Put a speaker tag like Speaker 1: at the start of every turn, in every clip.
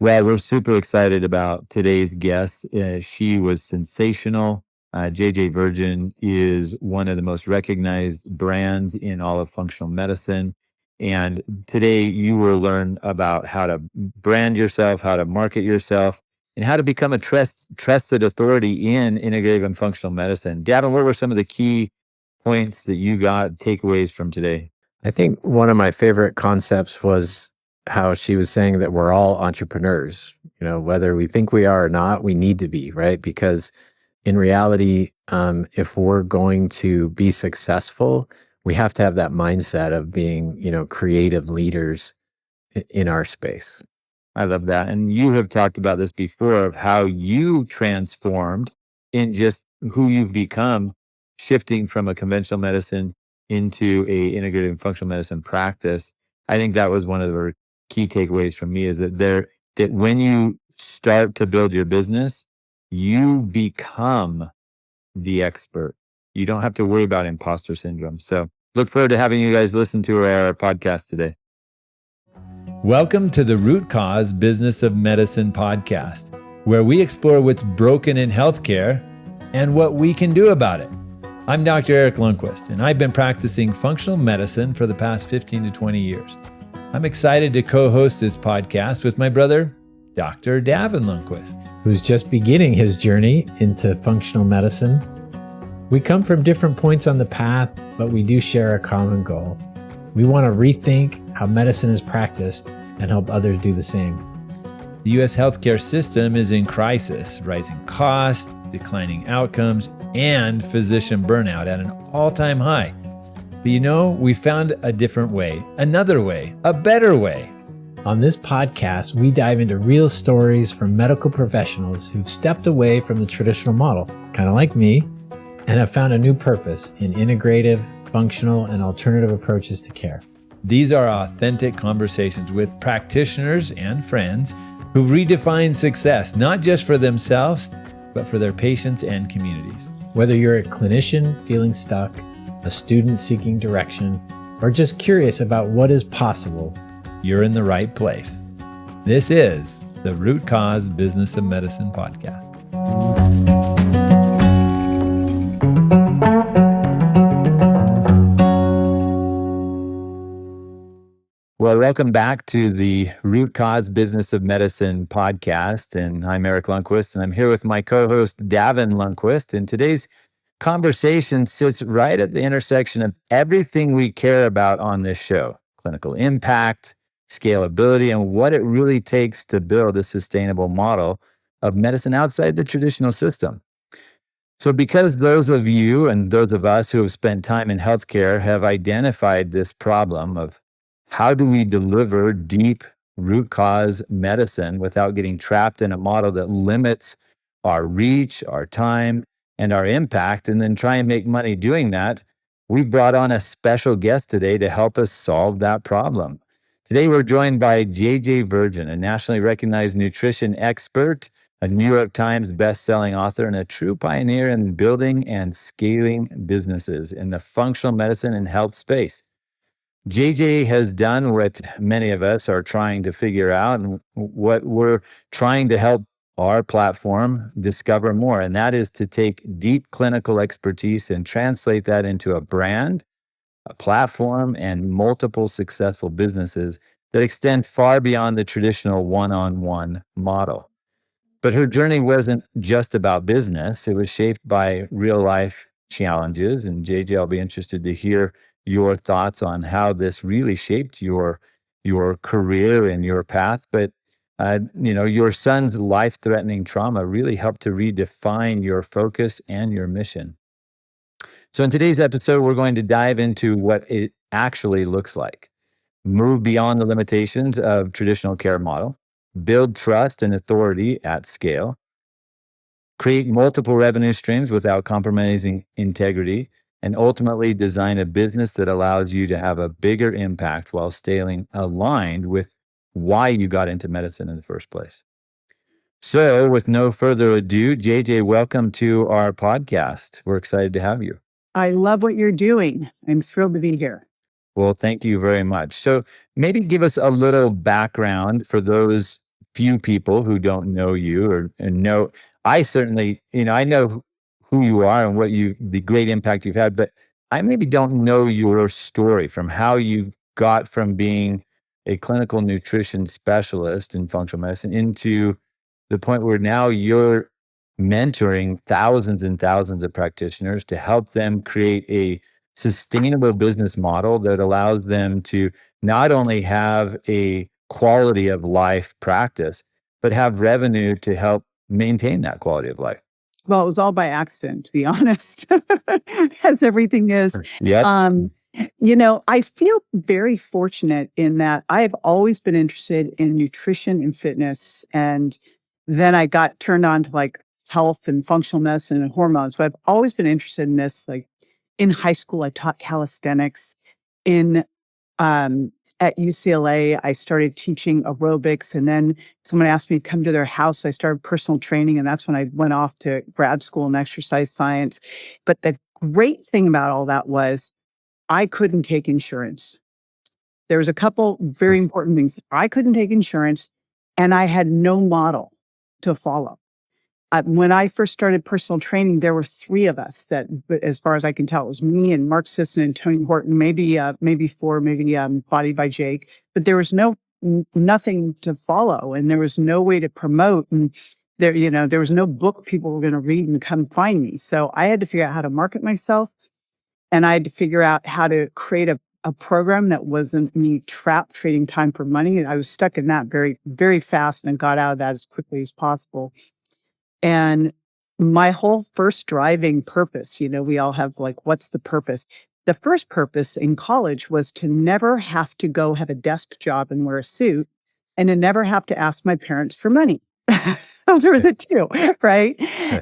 Speaker 1: Well, we're super excited about today's guest. She was sensational. JJ Virgin is one of the most recognized brands in all of functional medicine. And today you will learn about how to brand yourself, how to market yourself, and how to become a trusted authority in integrative and functional medicine. Davin, what were some of the key points that you got takeaways from today?
Speaker 2: I think one of my favorite concepts was how she was saying that we're all entrepreneurs. Whether we think we are or not, we need to be, right? Because in reality, if we're going to be successful, we have to have that mindset of being, creative leaders in our space.
Speaker 1: I love that. And you have talked about this before of how you transformed in just who you've become, shifting from a conventional medicine into a integrative and functional medicine practice. I think that was one of the key takeaways from me is that when you start to build your business, you become the expert. You don't have to worry about imposter syndrome. So look forward to having you guys listen to our podcast today.
Speaker 3: Welcome to the Root Cause Business of Medicine podcast, where we explore what's broken in healthcare and what we can do about it. I'm Dr. Erik Lundquist, and I've been practicing functional medicine for the past 15 to 20 years. I'm excited to co-host this podcast with my brother, Dr. Davin Lundquist,
Speaker 2: who's just beginning his journey into functional medicine. We come from different points on the path, but we do share a common goal. We want to rethink how medicine is practiced and help others do the same.
Speaker 3: The U.S. healthcare system is in crisis, rising costs, declining outcomes, and physician burnout at an all-time high. But we found a different way, another way, a better way.
Speaker 2: On this podcast, we dive into real stories from medical professionals who've stepped away from the traditional model, kind of like me, and have found a new purpose in integrative, functional, and alternative approaches to care.
Speaker 3: These are authentic conversations with practitioners and friends who redefine success, not just for themselves, but for their patients and communities.
Speaker 2: Whether you're a clinician feeling stuck, a student seeking direction, or just curious about what is possible,
Speaker 3: you're in the right place. This is the Root Cause Business of Medicine podcast.
Speaker 1: Well, welcome back to the Root Cause Business of Medicine podcast. And I'm Erik Lundquist, and I'm here with my co-host, Davin Lundquist. And today's conversation sits right at the intersection of everything we care about on this show: clinical impact, scalability, and what it really takes to build a sustainable model of medicine outside the traditional system. So because those of you and those of us who have spent time in healthcare have identified this problem of how do we deliver deep root cause medicine without getting trapped in a model that limits our reach, our time, and our impact, and then try and make money doing that, we brought on a special guest today to help us solve that problem. Today, we're joined by JJ Virgin, a nationally recognized nutrition expert, a New York Times best-selling author, and a true pioneer in building and scaling businesses in the functional medicine and health space. JJ has done what many of us are trying to figure out and what we're trying to help our platform discover more, and that is to take deep clinical expertise and translate that into a brand, a platform, and multiple successful businesses that extend far beyond the traditional one-on-one model. But her journey wasn't just about business. It was shaped by real-life challenges, and JJ, I'll be interested to hear your thoughts on how this really shaped your career and your path. But your son's life-threatening trauma really helped to redefine your focus and your mission. So in today's episode, we're going to dive into what it actually looks like. Move beyond the limitations of traditional care model, build trust and authority at scale, create multiple revenue streams without compromising integrity, and ultimately design a business that allows you to have a bigger impact while staying aligned with why you got into medicine in the first place. So with no further ado, JJ, welcome to our podcast. We're excited to have you.
Speaker 4: I love what you're doing. I'm thrilled to be here.
Speaker 1: Well, thank you very much. So maybe give us a little background for those few people who don't know you and know, I certainly, I know who you are and the great impact you've had, but I maybe don't know your story from how you got from being a clinical nutrition specialist in functional medicine into the point where now you're mentoring thousands and thousands of practitioners to help them create a sustainable business model that allows them to not only have a quality of life practice, but have revenue to help maintain that quality of life.
Speaker 4: Well, it was all by accident, to be honest, as everything is.
Speaker 1: Yep.
Speaker 4: I feel very fortunate in that I've always been interested in nutrition and fitness. And then I got turned on to like health and functional medicine and hormones. But I've always been interested in this. Like in high school, I taught calisthenics. At UCLA, I started teaching aerobics, and then someone asked me to come to their house. I started personal training, and that's when I went off to grad school in exercise science. But the great thing about all that was I couldn't take insurance. There was a couple very important things. I couldn't take insurance, and I had no model to follow. When I first started personal training, there were three of us that, as far as I can tell, it was me and Mark Sisson and Tony Horton, maybe four, Body by Jake, but there was nothing to follow, and there was no way to promote, and there was no book people were going to read and come find me. So I had to figure out how to market myself, and I had to figure out how to create a program that wasn't me trapped trading time for money. And I was stuck in that very, very fast and got out of that as quickly as possible. And my whole first driving purpose, we all have like, what's the purpose? The first purpose in college was to never have to go have a desk job and wear a suit, and to never have to ask my parents for money. Those were the two, right?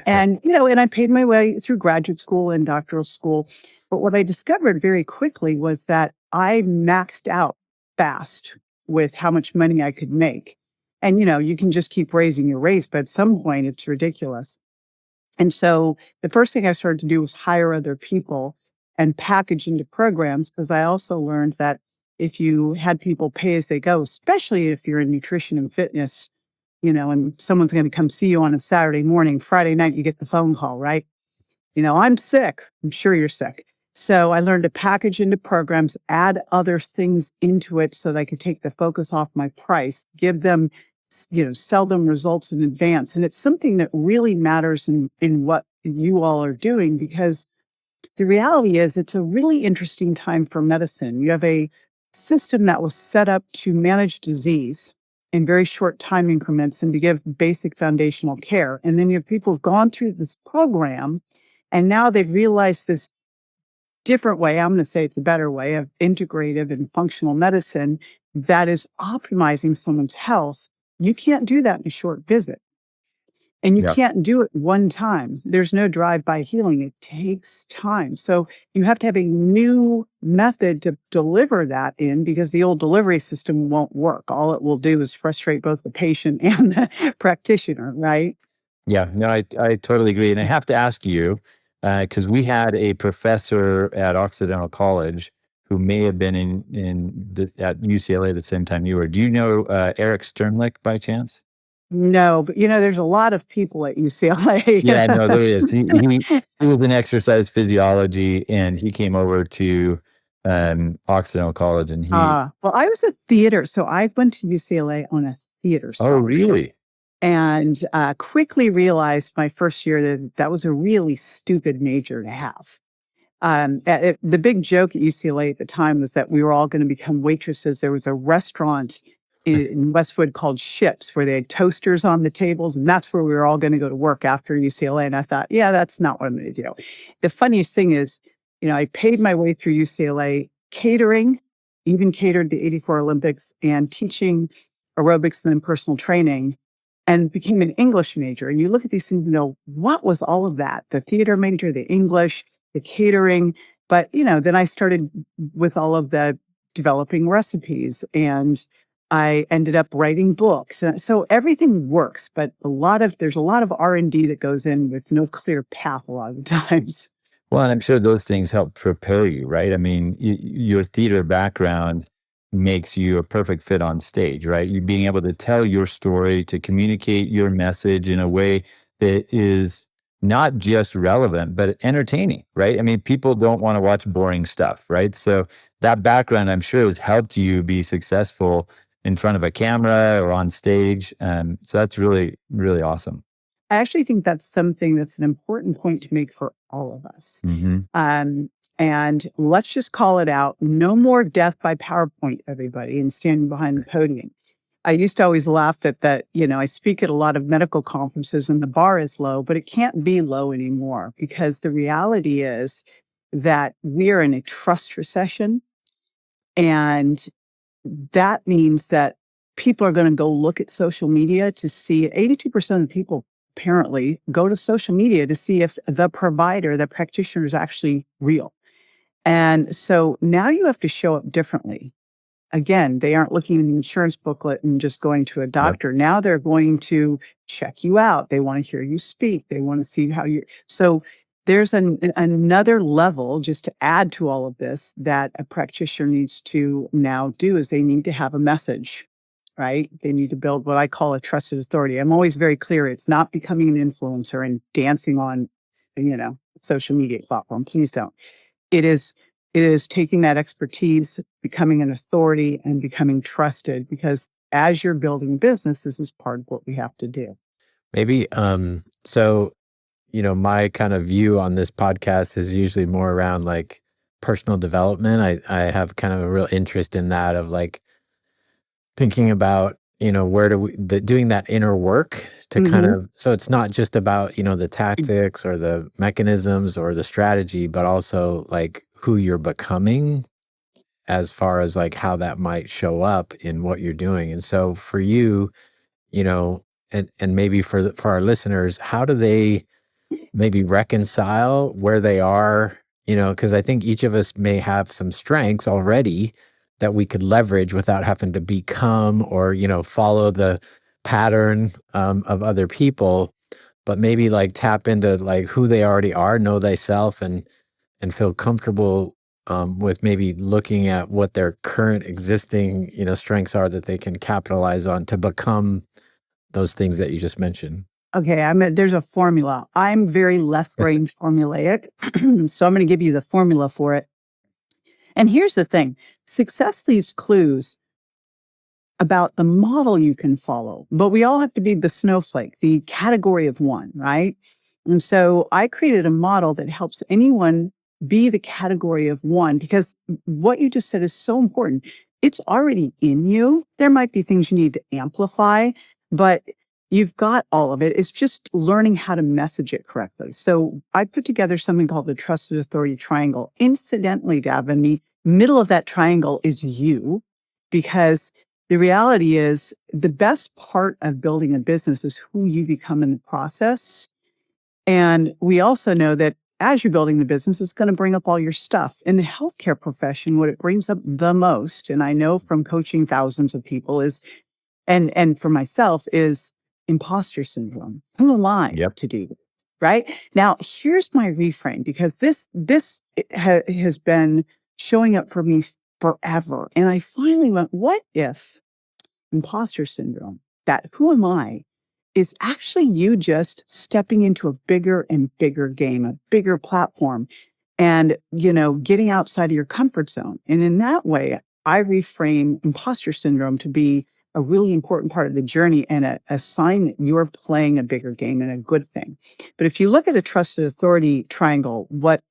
Speaker 4: And, and I paid my way through graduate school and doctoral school. But what I discovered very quickly was that I maxed out fast with how much money I could make. And, you can just keep raising your rates, but at some point it's ridiculous. And so the first thing I started to do was hire other people and package into programs, because I also learned that if you had people pay as they go, especially if you're in nutrition and fitness, and someone's going to come see you on a Saturday morning, Friday night, you get the phone call, right? I'm sick. I'm sure you're sick. So I learned to package into programs, add other things into it so that I could take the focus off my price, give them, sell them results in advance. And it's something that really matters in what you all are doing, because the reality is it's a really interesting time for medicine. You have a system that was set up to manage disease in very short time increments and to give basic foundational care. And then you have people who've gone through this program, and now they've realized this different way, I'm going to say it's a better way, of integrative and functional medicine that is optimizing someone's health. You can't do that in a short visit. And you can't do it one time. There's no drive-by healing. It takes time. So you have to have a new method to deliver that in, because the old delivery system won't work. All it will do is frustrate both the patient and the practitioner, right?
Speaker 1: Yeah, no, I totally agree. And I have to ask you, because we had a professor at Occidental College who may have been at UCLA at the same time you were. Do you know Erik Sternlicht by chance?
Speaker 4: No, but there's a lot of people at UCLA.
Speaker 1: Yeah, no, there is. He was in exercise physiology, and he came over to Occidental College, and
Speaker 4: well, I was a theater, so I went to UCLA on a theater scholarship.
Speaker 1: Oh, really?
Speaker 4: And quickly realized my first year that was a really stupid major to have. The big joke at UCLA at the time was that we were all going to become waitresses. There was a restaurant in Westwood called Ships, where they had toasters on the tables, and that's where we were all going to go to work after UCLA. And I thought, yeah, that's not what I'm going to do. The funniest thing is, I paid my way through UCLA catering, even catered the '84 Olympics, and teaching aerobics and then personal training, and became an English major. And you look at these things and go, what was all of that? The theater major, the English, the catering. But, then I started with all of the developing recipes, and I ended up writing books. So everything works, but there's a lot of R&D that goes in with no clear path a lot of the times.
Speaker 1: Well, and I'm sure those things help prepare you, right? I mean, your theater background makes you a perfect fit on stage, right? You being able to tell your story, to communicate your message in a way that is not just relevant, but entertaining, right? I mean, people don't want to watch boring stuff, right? So that background, I'm sure, has helped you be successful in front of a camera or on stage. So that's really, really awesome.
Speaker 4: I actually think that's something that's an important point to make for all of us. And let's just call it out. No more death by PowerPoint, everybody, and standing behind the podium. I used to always laugh that, I speak at a lot of medical conferences and the bar is low, but it can't be low anymore, because the reality is that we are in a trust recession. And that means that people are going to go look at social media to see. 82% of people apparently go to social media to see if the provider, the practitioner, is actually real. And so now you have to show up differently. Again, they aren't looking at an insurance booklet and just going to a doctor. Yep. Now they're going to check you out. They want to hear you speak. They want to see how you. So there's another level, just to add to all of this, that a practitioner needs to now do, is they need to have a message, right? They need to build what I call a trusted authority. I'm always very clear. It's not becoming an influencer and dancing on, social media platform. Please don't. It is taking that expertise, becoming an authority, and becoming trusted, because as you're building business, this is part of what we have to do.
Speaker 2: Maybe, so, my kind of view on this podcast is usually more around like personal development. I have kind of a real interest in that, of like thinking about, where do we, doing that inner work to kind of, so it's not just about, the tactics or the mechanisms or the strategy, but also like who you're becoming, as far as like how that might show up in what you're doing. And so for you, and maybe for our listeners, how do they maybe reconcile where they are, because I think each of us may have some strengths already that we could leverage without having to become or, follow the pattern of other people, but maybe like tap into like who they already are, know thyself, and feel comfortable with maybe looking at what their current existing, strengths are that they can capitalize on to become those things that you just mentioned.
Speaker 4: Okay, there's a formula. I'm very left-brain formulaic, so I'm going to give you the formula for it. And here's the thing. Success leaves clues about the model you can follow, but we all have to be the snowflake, the category of one, right? And so I created a model that helps anyone be the category of one, because what you just said is so important. It's already in you. There might be things you need to amplify, but you've got all of it. It's just learning how to message it correctly. So I put together something called the Trusted Authority Triangle. Incidentally, Davin, the middle of that triangle is you, because the reality is the best part of building a business is who you become in the process. And we also know that as you're building the business, it's going to bring up all your stuff. In the healthcare profession, what it brings up the most, and I know from coaching thousands of people, is, and for myself, is imposter syndrome. Who am I to do this? Right? Now, here's my reframe, because this has been showing up for me forever. And I finally went, what if imposter syndrome, that who am I, is actually you just stepping into a bigger and bigger game, a bigger platform, and, getting outside of your comfort zone. And in that way, I reframe imposter syndrome to be a really important part of the journey and a sign that you're playing a bigger game and a good thing. But if you look at a trusted authority triangle, what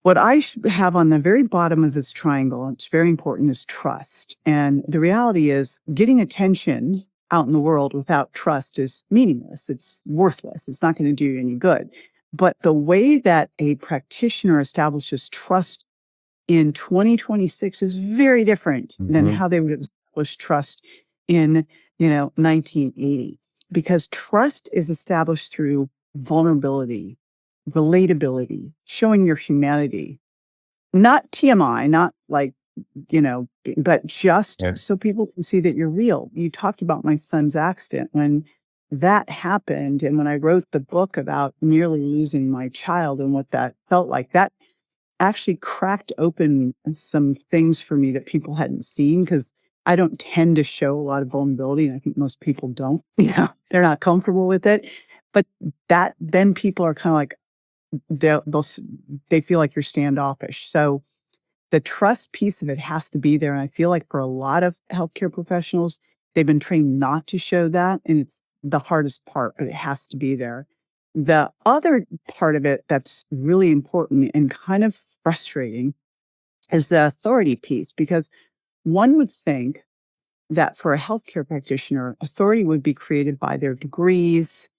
Speaker 4: I have on the very bottom of this triangle, and it's very important, is trust. And the reality is, getting attention out in the world without trust is meaningless. It's worthless. It's not going to do you any good. But the way that a practitioner establishes trust in 2026 is very different than how they would have established trust in, 1980. Because trust is established through vulnerability, relatability, showing your humanity, not TMI, not like, but just so people can see that you're real. You talked about my son's accident. When that happened, and when I wrote the book about nearly losing my child and what that felt like, that actually cracked open some things for me that people hadn't seen, because I don't tend to show a lot of vulnerability. And I think most people don't, they're not comfortable with it. But that then people are kind of like, they feel like you're standoffish. So the trust piece of it has to be there. And I feel like for a lot of healthcare professionals, they've been trained not to show that. And it's the hardest part, but it has to be there. The other part of it that's really important and kind of frustrating is the authority piece, because one would think that for a healthcare practitioner, authority would be created by their degrees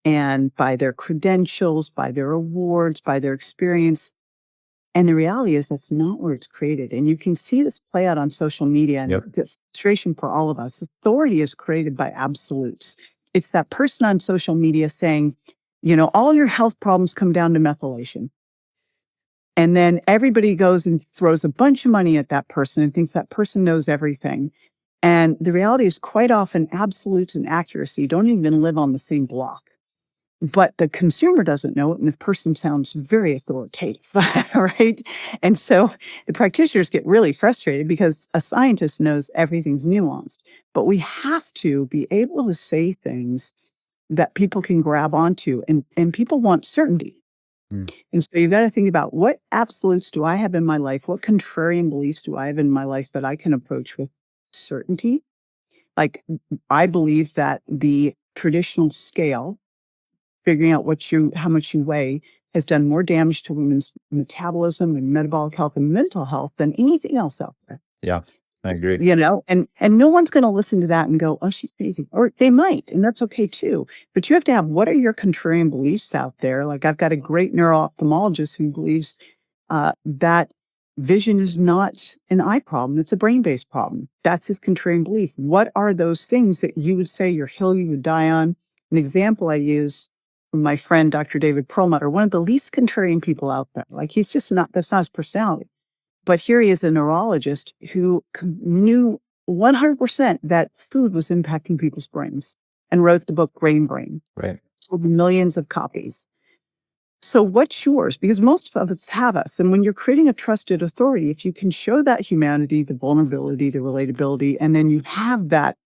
Speaker 4: and by their credentials, by their awards, by their experience. And the reality is that's not where it's created. And you can see this play out on social media, and it's frustration for all of us. Authority is created by absolutes. It's that person on social media saying, all your health problems come down to methylation. And then everybody goes and throws a bunch of money at that person and thinks that person knows everything. And the reality is quite often absolutes and accuracy don't even live on the same block. But the consumer doesn't know it, and the person sounds very authoritative, right? And so the practitioners get really frustrated because a scientist knows everything's nuanced. But we have to be able to say things that people can grab onto, and people want certainty. And so you've got to think about, what absolutes do I have in my life? What contrarian beliefs do I have in my life that I can approach with certainty? Like, I believe that the traditional scale, figuring out how much you weigh, has done more damage to women's metabolism and metabolic health and mental health than anything else out there.
Speaker 1: Yeah, I agree.
Speaker 4: And no one's going to listen to that and go, oh, she's crazy. Or they might, and that's okay too. But you have to have, what are your contrarian beliefs out there? Like, I've got a great neuro-ophthalmologist who believes that vision is not an eye problem. It's a brain-based problem. That's his contrarian belief. What are those things that you would say your hill you would die on? An example I use from my friend, Dr. David Perlmutter, one of the least contrarian people out there. Like, he's just not, that's not his personality. But here he is, a neurologist who knew 100% that food was impacting people's brains, and wrote the book Grain Brain.
Speaker 1: Right.
Speaker 4: Sold millions of copies. So what's yours? Because most of us have us. And when you're creating a trusted authority, if you can show that humanity, the vulnerability, the relatability, and then you have that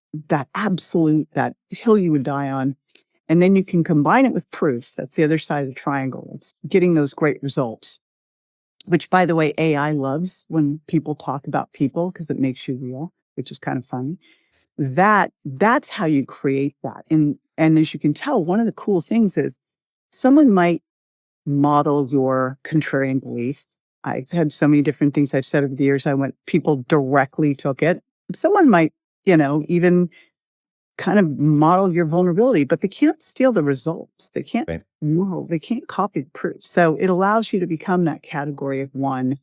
Speaker 4: absolute, that hill you would die on, and then you can combine it with proof. That's the other side of the triangle. It's getting those great results, which, by the way, AI loves when people talk about people, because it makes you real, which is kind of funny. That's how you create that. And as you can tell, one of the cool things is someone might model your contrarian belief. I've had so many different things I've said over the years. People directly took it. Someone might, even kind of model your vulnerability, but they can't steal the results. They can't, they can't copy the proof. So it allows you to become that category of one,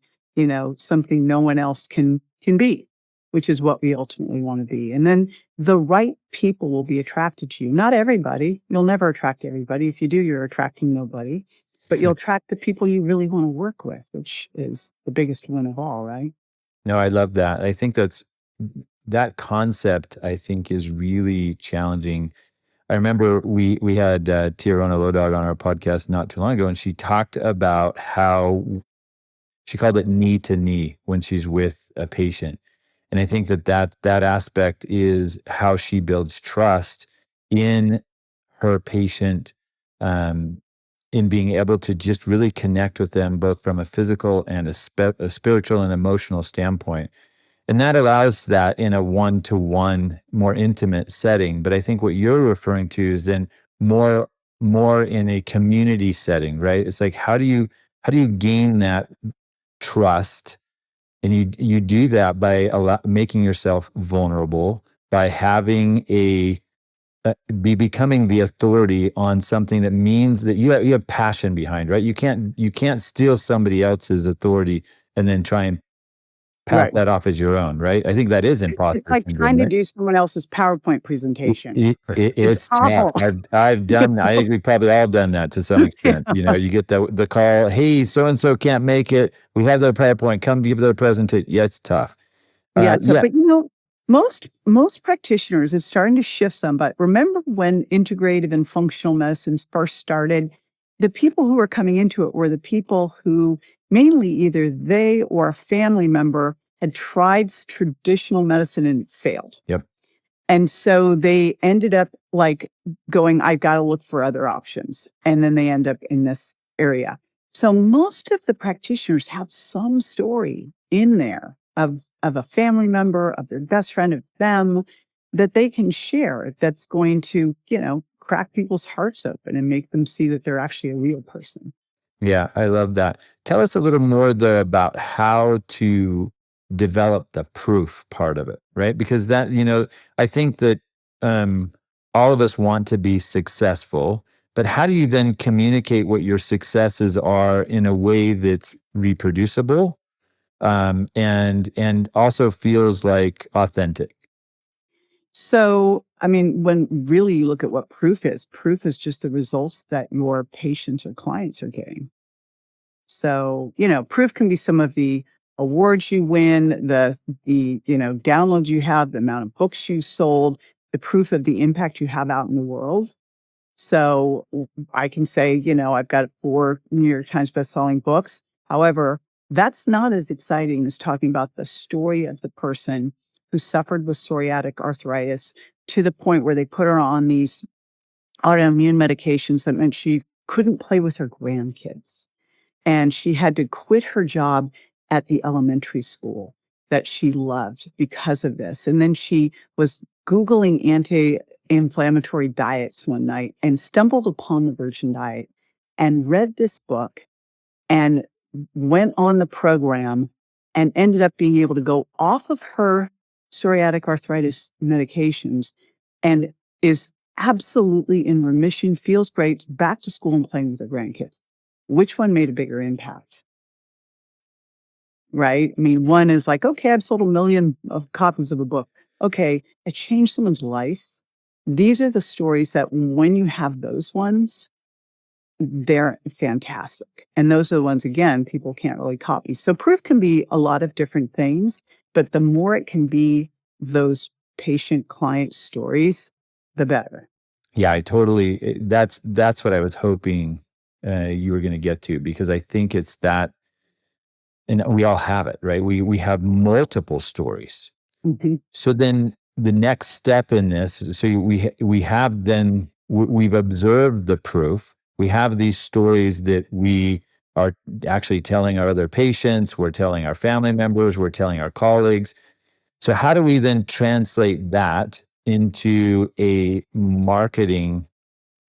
Speaker 4: something no one else can be, which is what we ultimately want to be. And then the right people will be attracted to you. Not everybody. You'll never attract everybody. If you do, you're attracting nobody. But you'll attract the people you really want to work with, which is the biggest one of all, right?
Speaker 1: No, I love that. I think that concept, I think, is really challenging. I remember we had Tiarona Lodog on our podcast not too long ago, and she talked about how she called it knee to knee when she's with a patient. And I think that aspect is how she builds trust in her patient, in being able to just really connect with them, both from a physical and a spiritual and emotional standpoint. And that allows that in a one-to-one, more intimate setting. But I think what you're referring to is then more in a community setting, right? It's like, how do you gain that trust? And you do that by making yourself vulnerable, by having becoming the authority on something that means that you have passion behind, right? You can't steal somebody else's authority and then try and pass that off as your own, right? I think that is imposter
Speaker 4: It's like
Speaker 1: syndrome,
Speaker 4: trying to
Speaker 1: right?
Speaker 4: do someone else's PowerPoint presentation.
Speaker 1: It's tough.
Speaker 4: awful.
Speaker 1: I've done. I think we've probably all done that to some extent. You get the call. Hey, so and so can't make it. We have the PowerPoint. Come give the presentation. Yeah, it's tough.
Speaker 4: But most practitioners, it's starting to shift some. But remember when integrative and functional medicines first started, the people who were coming into it were the people who mainly either they or a family member had tried traditional medicine and failed.
Speaker 1: Yep.
Speaker 4: And so they ended up like going, I've got to look for other options. And then they end up in this area. So most of the practitioners have some story in there of a family member, of their best friend, of them that they can share that's going to, crack people's hearts open and make them see that they're actually a real person.
Speaker 1: Yeah, I love that. Tell us a little more though about how to develop the proof part of it, right? Because that, I think that all of us want to be successful, but how do you then communicate what your successes are in a way that's reproducible, and also feels like authentic?
Speaker 4: So, when really you look at what proof is just the results that your patients or clients are getting. So, proof can be some of the awards you win, the downloads you have, the amount of books you sold, the proof of the impact you have out in the world. So I can say, I've got 4 New York Times bestselling books. However, that's not as exciting as talking about the story of the person who suffered with psoriatic arthritis to the point where they put her on these autoimmune medications that meant she couldn't play with her grandkids. And she had to quit her job at the elementary school that she loved because of this. And then she was Googling anti-inflammatory diets one night and stumbled upon the Virgin Diet and read this book and went on the program and ended up being able to go off of her psoriatic arthritis medications and is absolutely in remission, feels great, back to school and playing with her grandkids. Which one made a bigger impact? Right? One is like, okay, I've sold 1 million of copies of a book. Okay, it changed someone's life. These are the stories that when you have those ones, they're fantastic. And those are the ones, again, people can't really copy. So proof can be a lot of different things, but the more it can be those patient client stories, the better.
Speaker 1: Yeah, that's what I was hoping you were going to get to, because I think it's that, and we all have it, right? We have multiple stories.
Speaker 4: Mm-hmm.
Speaker 1: So then the next step in this, so we've observed the proof. We have these stories that we are actually telling our other patients, we're telling our family members, we're telling our colleagues. So how do we then translate that into a marketing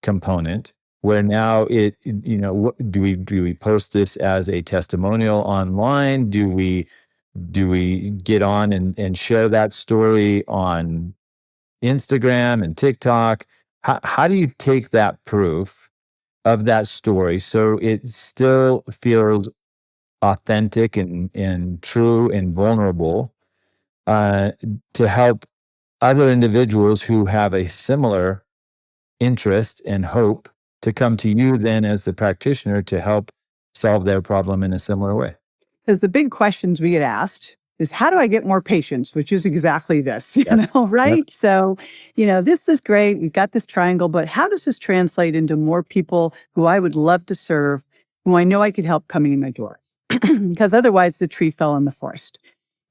Speaker 1: component where now do we post this as a testimonial online? Do we get on and share that story on Instagram and TikTok? How do you take that proof of that story so it still feels authentic and true and vulnerable, to help other individuals who have a similar interest and hope to come to you then as the practitioner to help solve their problem in a similar way?
Speaker 4: Because the big questions we get asked is, how do I get more patients? Which is exactly this, right?
Speaker 1: Yep.
Speaker 4: So, this is great. We've got this triangle, but how does this translate into more people who I would love to serve, who I know I could help coming in my door? Because otherwise the tree fell in the forest.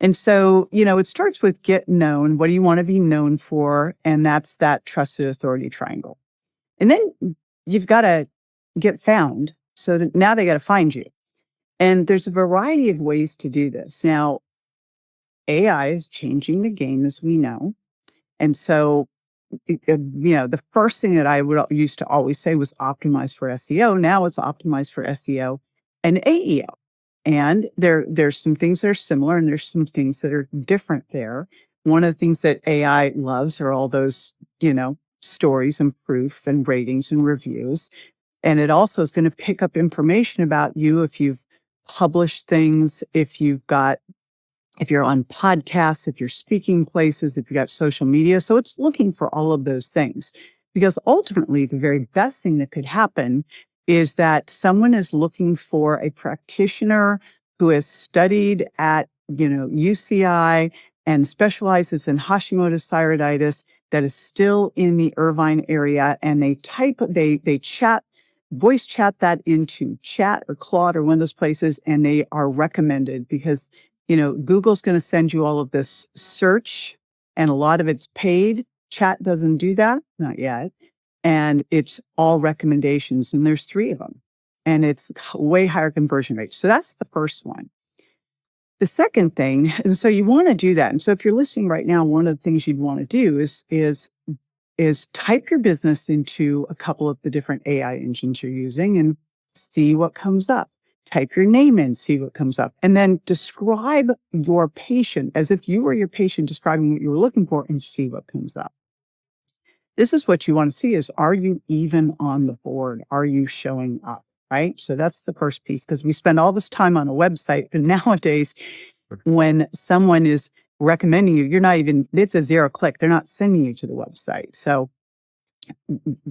Speaker 4: And so, it starts with get known. What do you want to be known for? And that's that trusted authority triangle. And then you've got to get found, so that now they got to find you. And there's a variety of ways to do this. Now, AI is changing the game, as we know. And so, the first thing that I would used to always say was optimized for SEO. Now it's optimized for SEO and AEO. And there's some things that are similar and there's some things that are different there. One of the things that AI loves are all those, stories and proof and ratings and reviews. And it also is going to pick up information about you if you've published things, if you're on podcasts, if you're speaking places, if you've got social media. So it's looking for all of those things, because ultimately the very best thing that could happen is that someone is looking for a practitioner who has studied at, UCI and specializes in Hashimoto's thyroiditis, that is still in the Irvine area, and they chat voice chat that into Chat or Claude or one of those places, and they are recommended because, Google's going to send you all of this search, and a lot of it's paid. Chat doesn't do that, not yet. And it's all recommendations, and there's 3 of them, and it's way higher conversion rate. So that's the first one. The second thing, and so you want to do that. And so if you're listening right now, one of the things you'd want to do is type your business into a couple of the different AI engines you're using and see what comes up. Type your name in, see what comes up, and then describe your patient as if you were your patient describing what you were looking for and see what comes up. This is what you want to see is, are you even on the board? Are you showing up? Right? So that's the first piece, because we spend all this time on a website, but nowadays when someone is recommending you, it's a 0 click. They're not sending you to the website. So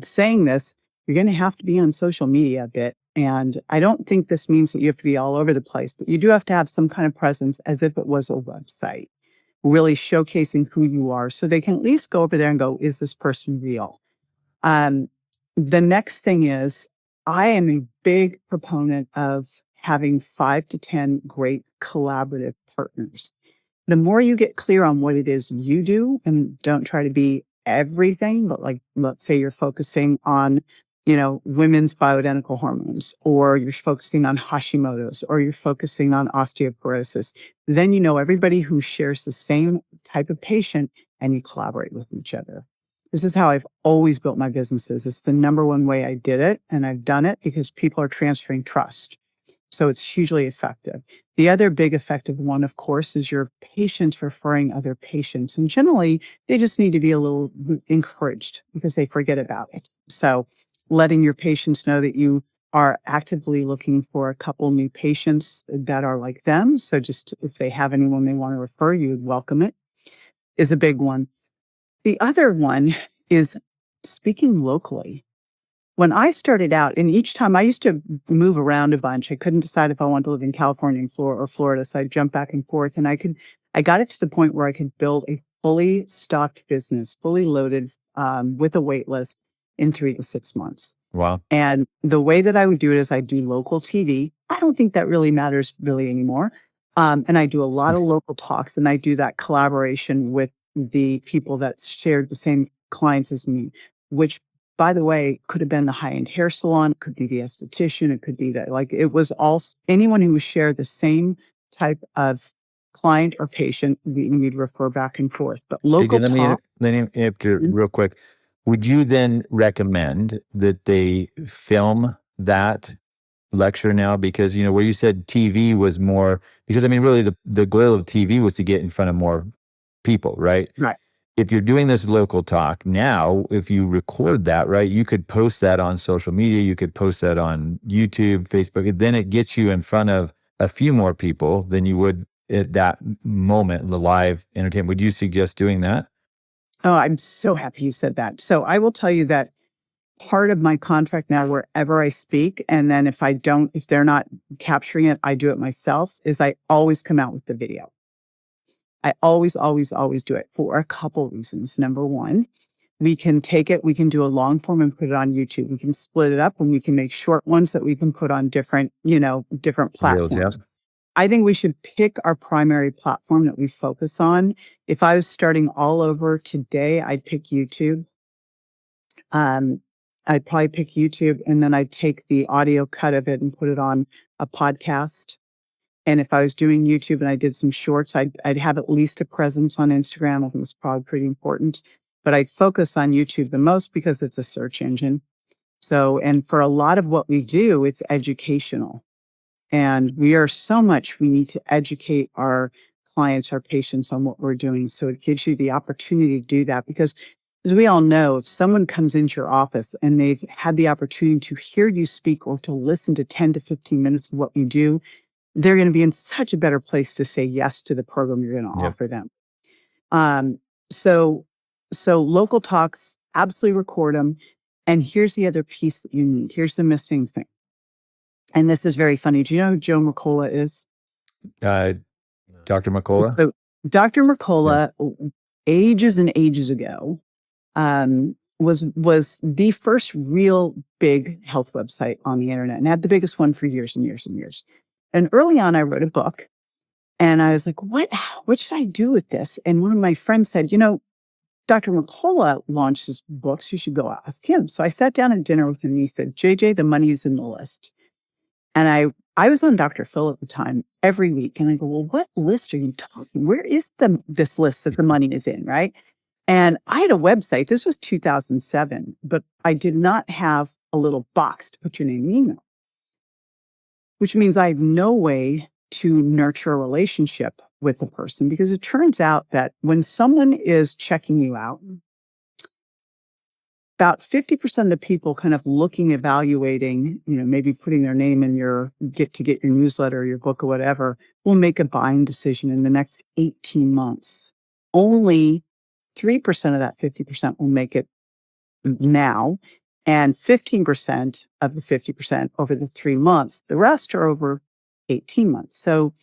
Speaker 4: saying this, you're going to have to be on social media a bit. And I don't think this means that you have to be all over the place, but you do have to have some kind of presence as if it was a website, really showcasing who you are so they can at least go over there and go, is this person real? The next thing is, I am a big proponent of having 5 to 10 great collaborative partners. The more you get clear on what it is you do, and don't try to be everything, but like, let's say you're focusing on, women's bioidentical hormones, or you're focusing on Hashimoto's, or you're focusing on osteoporosis, then everybody who shares the same type of patient, and you collaborate with each other. This is how I've always built my businesses. It's the number one way I did it. And I've done it because people are transferring trust. So it's hugely effective. The other big effective one, of course, is your patients referring other patients. And generally, they just need to be a little encouraged because they forget about it. So letting your patients know that you are actively looking for a couple new patients that are like them. So just if they have anyone they want to refer, you'd welcome it, is a big one. The other one is speaking locally. When I started out, and each time I used to move around a bunch, I couldn't decide if I wanted to live in California or Florida. So I'd jump back and forth, and I got it to the point where I could build a fully stocked business, fully loaded, with a wait list in 3 to 6 months.
Speaker 1: Wow.
Speaker 4: And the way that I would do it is I do local TV. I don't think that really matters anymore. And I do a lot of local talks, and I do that collaboration with the people that shared the same clients as me, which, by the way, could have been the high-end hair salon, it could be the esthetician, it could be it was all anyone who shared the same type of client or patient, we'd refer back and forth. But local
Speaker 1: Let me interrupt you
Speaker 4: Mhm.
Speaker 1: real quick. Would you then recommend that they film that lecture now? Because, where you said TV was more, because really the goal of TV was to get in front of more people, right?
Speaker 4: Right.
Speaker 1: If you're doing this local talk now, if you record that, right, you could post that on social media, you could post that on YouTube, Facebook, then it gets you in front of a few more people than you would at that moment, the live entertainment. Would you suggest doing that?
Speaker 4: Oh, I'm so happy you said that. So I will tell you that part of my contract now, wherever I speak, and then if they're not capturing it, I do it myself, is I always come out with the video. I always, always, always do it for a couple reasons. Number one, we can take it, we can do a long form and put it on YouTube. We can split it up, and we can make short ones that we can put on different platforms.
Speaker 1: Reels, yeah.
Speaker 4: I think we should pick our primary platform that we focus on. If I was starting all over today, I'd pick YouTube. I'd probably pick YouTube, and then I'd take the audio cut of it and put it on a podcast. And if I was doing YouTube and I did some shorts, I'd have at least a presence on Instagram. I think it's probably pretty important, but I'd focus on YouTube the most because it's a search engine. So, and for a lot of what we do, it's educational. And we need to educate our clients, our patients on what we're doing. So it gives you the opportunity to do that, because as we all know, if someone comes into your office and they've had the opportunity to hear you speak or to listen to 10 to 15 minutes of what we do, they're going to be in such a better place to say yes to the program you're going to offer them. So local talks, absolutely record them. And here's the other piece that you need. Here's the missing thing. And this is very funny. Do you know who Joe Mercola is?
Speaker 1: Dr. Mercola?
Speaker 4: So Dr. Mercola, ages and ages ago, was the first real big health website on the internet and had the biggest one for years and years and years. And early on, I wrote a book and I was like, what should I do with this? And one of my friends said, Dr. McCullough launched his books. You should go ask him. So I sat down at dinner with him and he said, JJ, the money is in the list. And I was on Dr. Phil at the time every week. And I go, well, what list are you talking? Where is this list that the money is in, right? And I had a website. This was 2007, but I did not have a little box to put your name and email, which means I have no way to nurture a relationship with the person, because it turns out that when someone is checking you out, about 50% of the people kind of looking, evaluating, maybe putting their name in your get your newsletter, your book or whatever, will make a buying decision in the next 18 months. Only 3% of that 50% will make it now, and 15% of the 50% over the 3 months. The rest are over 18 months. So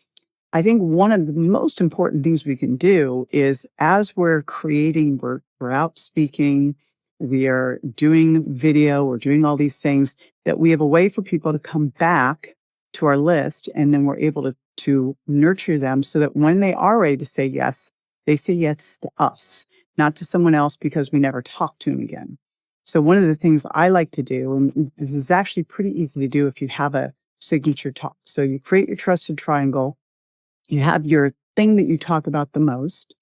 Speaker 4: I think one of the most important things we can do is, as we're creating, we're out speaking, we are doing video, we're doing all these things, that we have a way for people to come back to our list, and then we're able to nurture them so that when they are ready to say yes, they say yes to us, not to someone else because we never talk to them again. So one of the things I like to do, and this is actually pretty easy to do if you have a signature talk. So you create your trusted triangle. You have your thing that you talk about the most.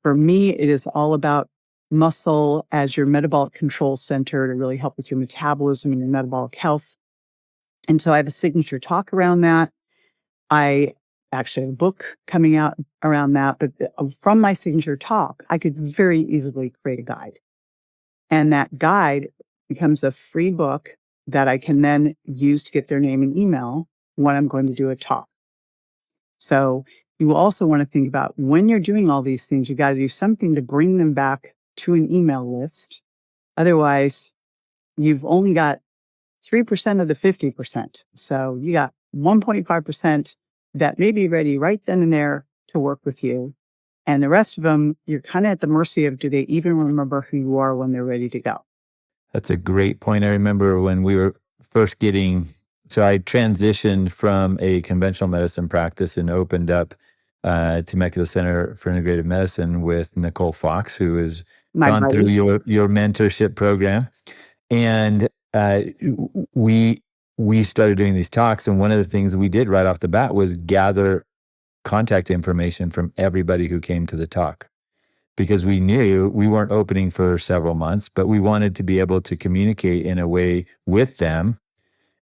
Speaker 4: For me, it is all about muscle as your metabolic control center to really help with your metabolism and your metabolic health. And so I have a signature talk around that. I actually have a book coming out around that, but from my signature talk, I could very easily create a guide. And that guide becomes a free book that I can then use to get their name and email when I'm going to do a talk. So you also want to think about, when you're doing all these things, you got to do something to bring them back to an email list. Otherwise, you've only got 3% of the 50%. So you got 1.5% that may be ready right then and there to work with you. And the rest of them, you're kind of at the mercy of, do they even remember who you are when they're ready to go?
Speaker 1: That's a great point. I remember when we were first so I transitioned from a conventional medicine practice and opened up Temecula Center for Integrative Medicine with Nicole Fox, who has gone through your mentorship program. And we started doing these talks. And one of the things we did right off the bat was gather contact information from everybody who came to the talk, because we knew we weren't opening for several months, but we wanted to be able to communicate in a way with them.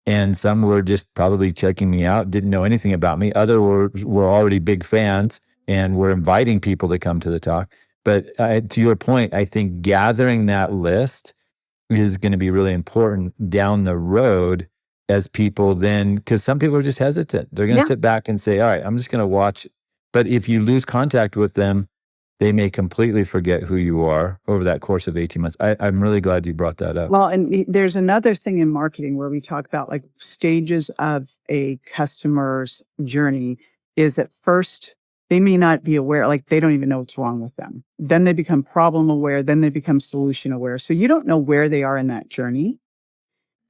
Speaker 1: And some were just probably checking me out, didn't know anything about me. Others were already big fans and were inviting people to come to the talk. But to your point, I think gathering that list is going to be really important down the road, as people then, because some people are just hesitant. They're going to sit back and say, all right, I'm just going to watch. But if you lose contact with them, they may completely forget who you are over that course of 18 months. I'm really glad you brought that up.
Speaker 4: Well, and there's another thing in marketing where we talk about like stages of a customer's journey. Is at first, they may not be aware, like they don't even know what's wrong with them. Then they become problem aware. Then they become solution aware. So you don't know where they are in that journey.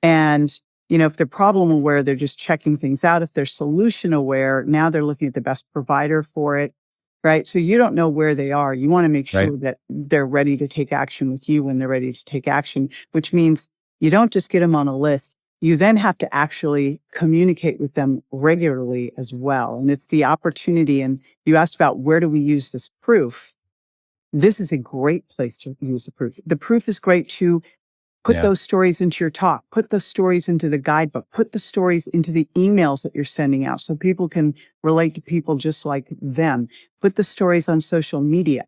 Speaker 4: And, if they're problem aware, they're just checking things out. If they're solution aware, now they're looking at the best provider for it. Right. So you don't know where they are. You want to make sure that they're ready to take action with you when they're ready to take action, which means you don't just get them on a list. You then have to actually communicate with them regularly as well. And it's the opportunity. And you asked about, where do we use this proof? This is a great place to use the proof. The proof is great to put those stories into your talk, put those stories into the guidebook, put the stories into the emails that you're sending out so people can relate to people just like them. Put the stories on social media.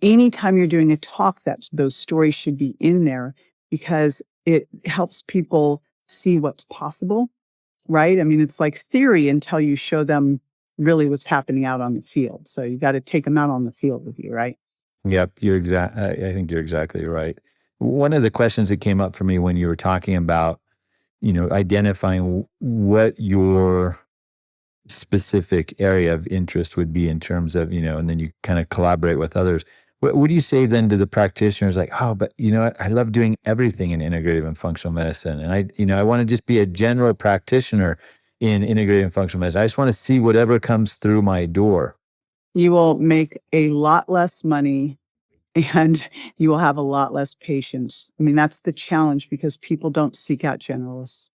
Speaker 4: Anytime you're doing a talk, those stories should be in there, because it helps people see what's possible, right? I mean, it's like theory until you show them really what's happening out on the field. So you got to take them out on the field with you, right?
Speaker 1: Yep, I think you're exactly right. One of the questions that came up for me when you were talking about, identifying what your specific area of interest would be in terms of, and then you kind of collaborate with others, What do you say then to the practitioners like, oh, but you know what? I love doing everything in integrative and functional medicine. And I want to just be a general practitioner in integrative and functional medicine. I just want to see whatever comes through my door.
Speaker 4: You will make a lot less money and you will have a lot less patients. I mean, that's the challenge because people don't seek out generalists.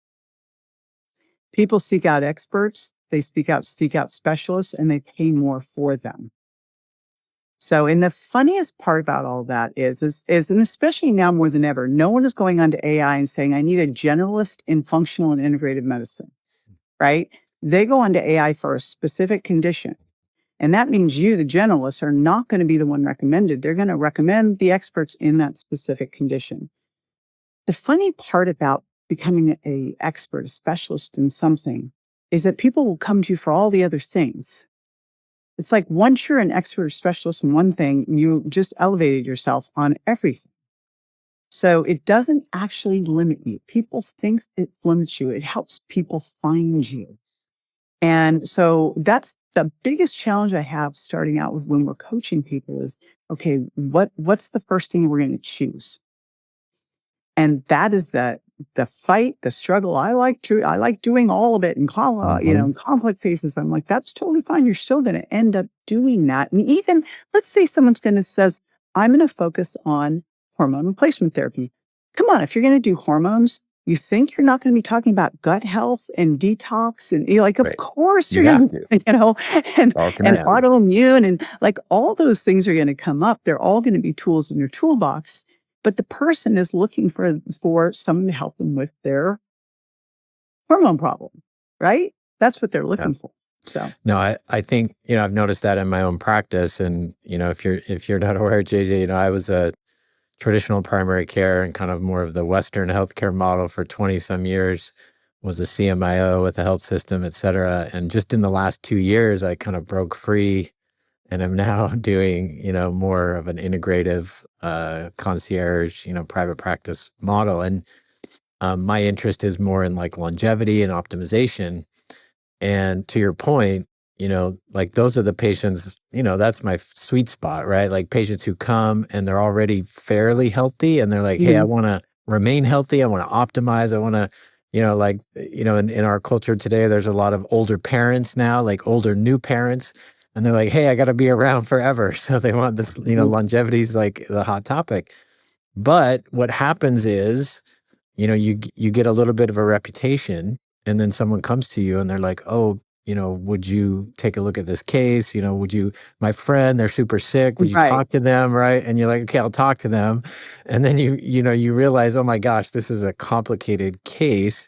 Speaker 4: People seek out experts, they seek out specialists, and they pay more for them. So, and the funniest part about all that is, and especially now more than ever, no one is going onto AI and saying, I need a generalist in functional and integrative medicine, right? They go onto AI for a specific condition. And that means you, the generalists, are not going to be the one recommended. They're going to recommend the experts in that specific condition. The funny part about becoming an expert, a specialist in something, is that people will come to you for all the other things. It's like once you're an expert or specialist in one thing, you just elevated yourself on everything. So it doesn't actually limit you. People think it limits you. It helps people find you. And so that's the biggest challenge I have starting out with when we're coaching people is, okay, what's the first thing we're going to choose? And that is the fight, the struggle. I like doing all of it in in complex cases. I'm like, that's totally fine. You're still going to end up doing that. And even let's say someone's going to says, I'm going to focus on hormone replacement therapy. Come on, if you're going to do hormones, you think you're not going to be talking about gut health and detox and you're like, of course you're going to, and autoimmune and like all those things are going to come up. They're all going to be tools in your toolbox. But the person is looking for someone to help them with their hormone problem, right? That's what they're looking for. So
Speaker 2: no, I think, I've noticed that in my own practice. And, if you're not aware, JJ, I was a traditional primary care and kind of more of the Western healthcare model for 20 some years, was a CMIO with a health system, et cetera. And just in the last 2 years, I kind of broke free and I'm now doing, more of an integrative concierge, private practice model. And my interest is more in like longevity and optimization. And to your point, like those are the patients, that's my sweet spot, right? Like patients who come and they're already fairly healthy and they're like, hey, I want to remain healthy. I want to optimize. I want to, in our culture today, there's a lot of older parents now, like older new parents. And they're like, hey, I got to be around forever. So they want this, longevity is like the hot topic. But what happens is, you get a little bit of a reputation and then someone comes to you and they're like, oh, would you take a look at this case? My friend, they're super sick. Would you talk to them? Right. And you're like, okay, I'll talk to them. And then you realize, oh my gosh, this is a complicated case.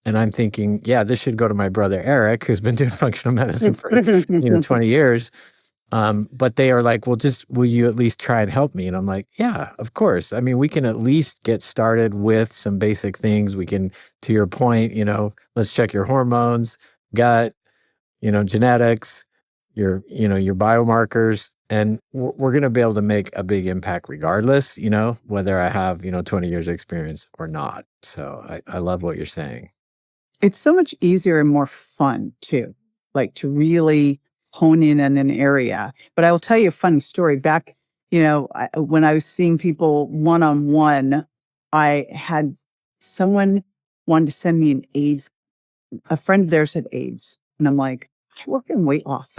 Speaker 2: And I'm thinking, yeah, this should go to my brother, Erik, who's been doing functional medicine for 20 years. But they are like, well, will you at least try and help me? And I'm like, yeah, of course. I mean, we can at least get started with some basic things. We can, to your point, let's check your hormones, gut, genetics, your biomarkers. And we're going to be able to make a big impact regardless, whether I have, 20 years experience or not. So I love what you're saying.
Speaker 4: It's so much easier and more fun too, like to really hone in on an area. But I will tell you a funny story. Back, when I was seeing people one-on-one, I had someone wanted to send me an AIDS. A friend of theirs had AIDS. And I'm like, I work in weight loss.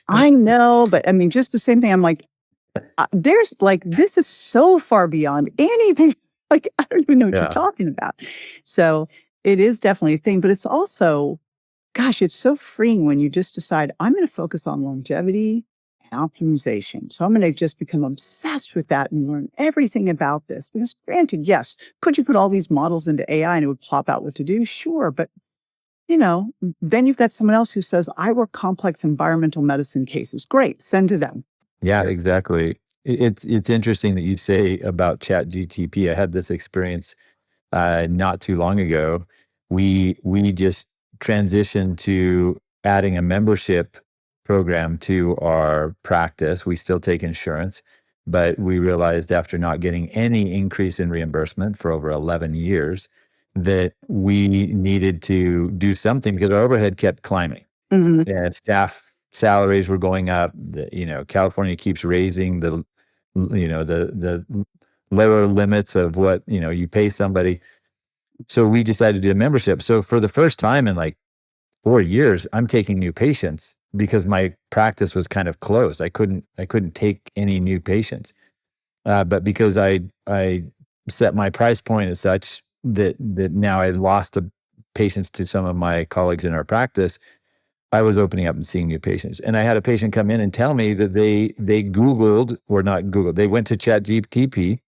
Speaker 4: I know, but I mean, just the same thing. I'm like, there's like, this is so far beyond anything. Like, I don't even know what you're talking about. So it is definitely a thing, but it's also, gosh, it's so freeing when you just decide, I'm going to focus on longevity and optimization. So I'm going to just become obsessed with that and learn everything about this. Because granted, yes, could you put all these models into AI and it would pop out what to do? Sure. But, then you've got someone else who says, I work complex environmental medicine cases. Great. Send to them.
Speaker 1: Yeah, exactly. It's interesting that you say about ChatGTP. I had this experience not too long ago. We just transitioned to adding a membership program to our practice. We still take insurance, but we realized after not getting any increase in reimbursement for over 11 years that we needed to do something because our overhead kept climbing. And staff salaries were going up. California keeps raising the the lower limits of what, you pay somebody. So we decided to do a membership. So for the first time in like 4 years, I'm taking new patients because my practice was kind of closed. I couldn't take any new patients. But because I set my price point as such that now I lost the patients to some of my colleagues in our practice, I was opening up and seeing new patients. And I had a patient come in and tell me that they Googled, or not Googled, they went to ChatGPT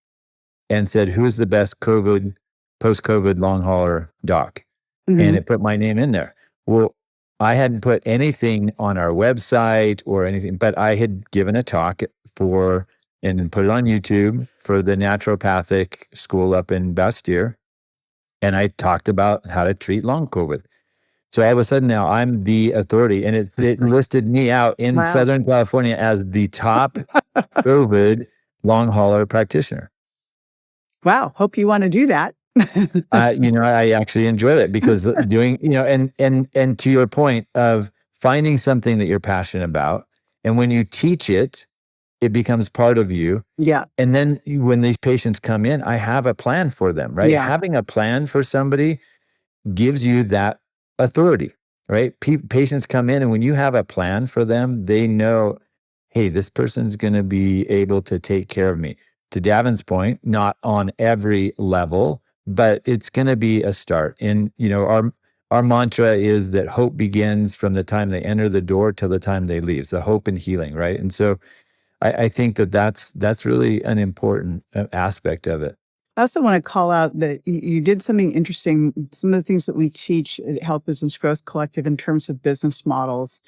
Speaker 1: and said, who is the best post-COVID long hauler doc?
Speaker 4: Mhm.
Speaker 1: And it put my name in there. Well, I hadn't put anything on our website or anything, but I had given a talk and put it on YouTube for the naturopathic school up in Bastyr. And I talked about how to treat long COVID. So all of a sudden now I'm the authority, and it listed me out in
Speaker 4: Wow.
Speaker 1: Southern California as the top COVID long hauler practitioner.
Speaker 4: Wow. Hope you want to do that.
Speaker 1: I actually enjoy it because doing, and to your point of finding something that you're passionate about, and when you teach it, it becomes part of you.
Speaker 4: Yeah.
Speaker 1: And then when these patients come in, I have a plan for them, right?
Speaker 4: Yeah.
Speaker 1: Having a plan for somebody gives you that authority, right? Patients come in, and when you have a plan for them, they know, hey, this person's going to be able to take care of me. To Davin's point, not on every level, but it's going to be a start. And, our mantra is that hope begins from the time they enter the door till the time they leave. So hope and healing, right? And so I think that's really an important aspect of it.
Speaker 4: I also want to call out that you did something interesting. Some of the things that we teach at Health Business Growth Collective in terms of business models,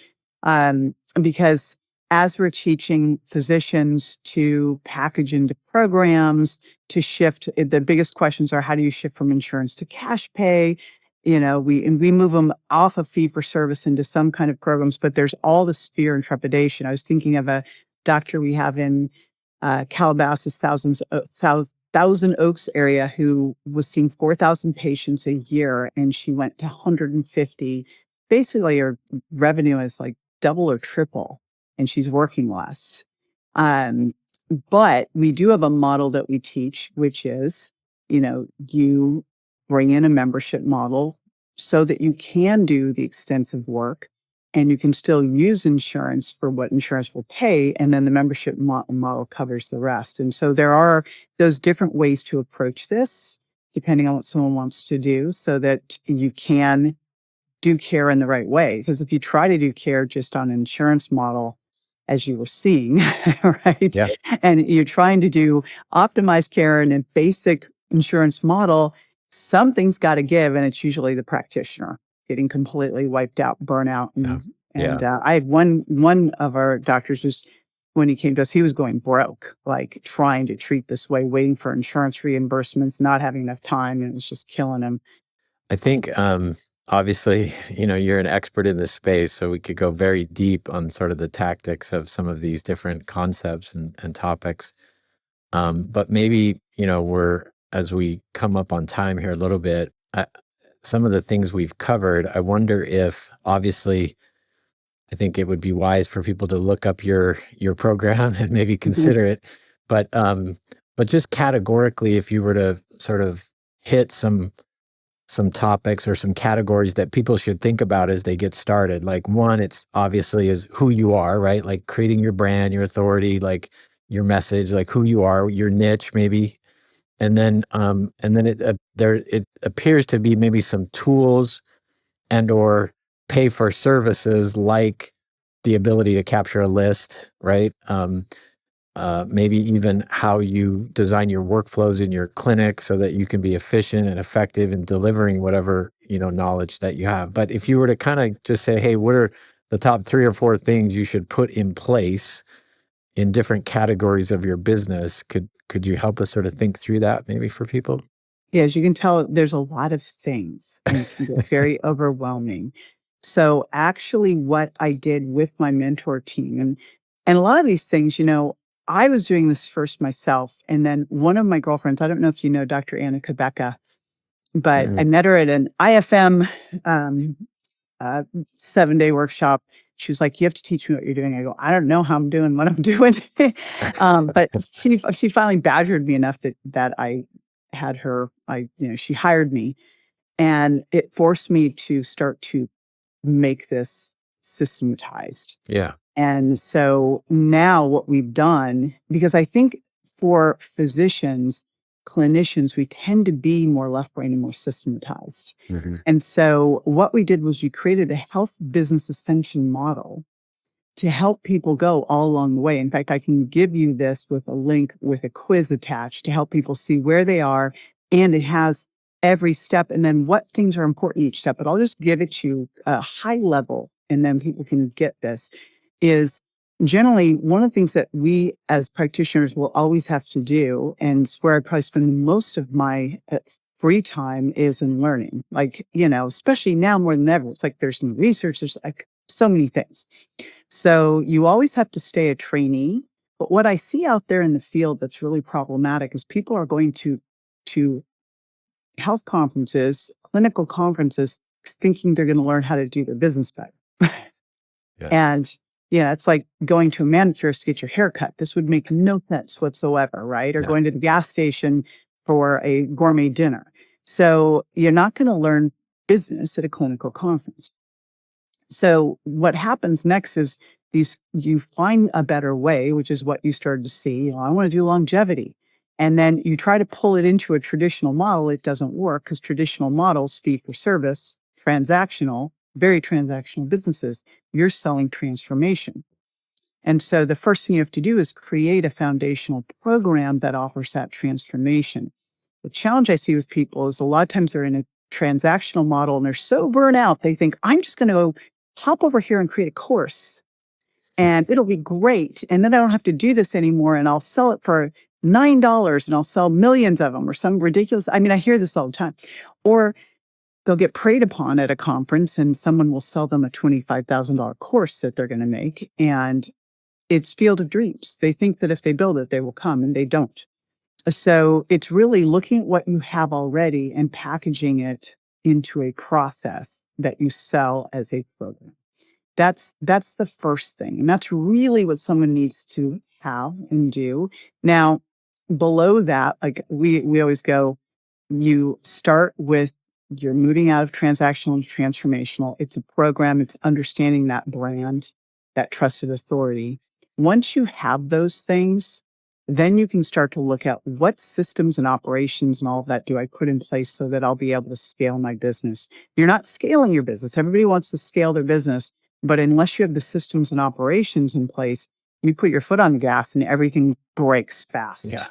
Speaker 4: because as we're teaching physicians to package into programs, to shift, the biggest questions are, how do you shift from insurance to cash pay? We move them off of fee for service into some kind of programs, but there's all this fear and trepidation. I was thinking of a doctor we have in Calabasas, Thousand Oaks area, who was seeing 4,000 patients a year, and she went to 150. Basically, her revenue is like double or triple, and she's working less. But we do have a model that we teach, which is, you bring in a membership model so that you can do the extensive work, and you can still use insurance for what insurance will pay. And then the membership model covers the rest. And so there are those different ways to approach this, depending on what someone wants to do, so that you can do care in the right way. Because if you try to do care just on an insurance model, as you were seeing, right?
Speaker 1: Yeah.
Speaker 4: And you're trying to do optimized care in a basic insurance model, something's got to give. And it's usually the practitioner getting completely wiped out, burnout. And I had one of our doctors was, when he came to us, he was going broke, like trying to treat this way, waiting for insurance reimbursements, not having enough time. And it was just killing him.
Speaker 2: I think, obviously, you're an expert in this space, so we could go very deep on sort of the tactics of some of these different concepts and topics. But maybe, as we come up on time here a little bit, some of the things we've covered, I wonder if, obviously, I think it would be wise for people to look up your program and maybe consider it. But just categorically, if you were to sort of hit some topics or some categories that people should think about as they get started. Like, one, it's obviously is who you are, right? Like creating your brand, your authority, like your message, like who you are, your niche maybe. And then it appears to be maybe some tools and or pay for services, like the ability to capture a list, right? Maybe even how you design your workflows in your clinic so that you can be efficient and effective in delivering whatever, knowledge that you have. But if you were to kind of just say, hey, what are the top 3 or 4 things you should put in place in different categories of your business, could you help us sort of think through that maybe for people?
Speaker 4: Yeah, as you can tell, there's a lot of things, and it can get very overwhelming. So actually what I did with my mentor team, and a lot of these things, I was doing this first myself. And then one of my girlfriends, I don't know if you know Dr. Anna Kabeka, but I met her at an IFM 7-day workshop. She was like, you have to teach me what you're doing. I go, I don't know how I'm doing what I'm doing. But she finally badgered me enough that I had her, she hired me, and it forced me to start to make this systematized.
Speaker 2: Yeah.
Speaker 4: And so now what we've done, because I think for physicians, clinicians, we tend to be more left brain and more systematized.
Speaker 2: Mm-hmm.
Speaker 4: And so what we did was we created a health business ascension model to help people go all along the way. In fact, I can give you this with a link with a quiz attached to help people see where they are. And it has every step and then what things are important each step. But I'll just give it to you a high level and then people can get this. Is generally one of the things that we as practitioners will always have to do, and it's where I probably spend most of my free time is in learning. Like, especially now more than ever, it's like there's new research, there's like so many things. So you always have to stay a trainee. But what I see out there in the field that's really problematic is people are going to health conferences, clinical conferences, thinking they're going to learn how to do their business better.
Speaker 2: Yeah.
Speaker 4: And it's like going to a manicurist to get your hair cut. This would make no sense whatsoever, right? Or going to the gas station for a gourmet dinner. So you're not going to learn business at a clinical conference. So what happens next is you find a better way, which is what you started to see. I want to do longevity. And then you try to pull it into a traditional model. It doesn't work because traditional models, fee for service, transactional, very transactional businesses, you're selling transformation. And so the first thing you have to do is create a foundational program that offers that transformation. The challenge I see with people is a lot of times they're in a transactional model and they're so burnt out, they think, I'm just going to go hop over here and create a course and it'll be great. And then I don't have to do this anymore and I'll sell it for $9 and I'll sell millions of them or some ridiculous. I mean, I hear this all the time. Or they'll get preyed upon at a conference and someone will sell them a $25,000 course that they're going to make. And it's field of dreams. They think that if they build it, they will come, and they don't. So it's really looking at what you have already and packaging it into a process that you sell as a program. That's the first thing. And that's really what someone needs to have and do. Now, below that, like we always go, you start with you're moving out of transactional to transformational. It's a program. It's understanding that brand, that trusted authority. Once you have those things, then you can start to look at what systems and operations and all of that do I put in place so that I'll be able to scale my business. You're not scaling your business. Everybody wants to scale their business, but unless you have the systems and operations in place, you put your foot on the gas and everything breaks fast.
Speaker 2: Yeah.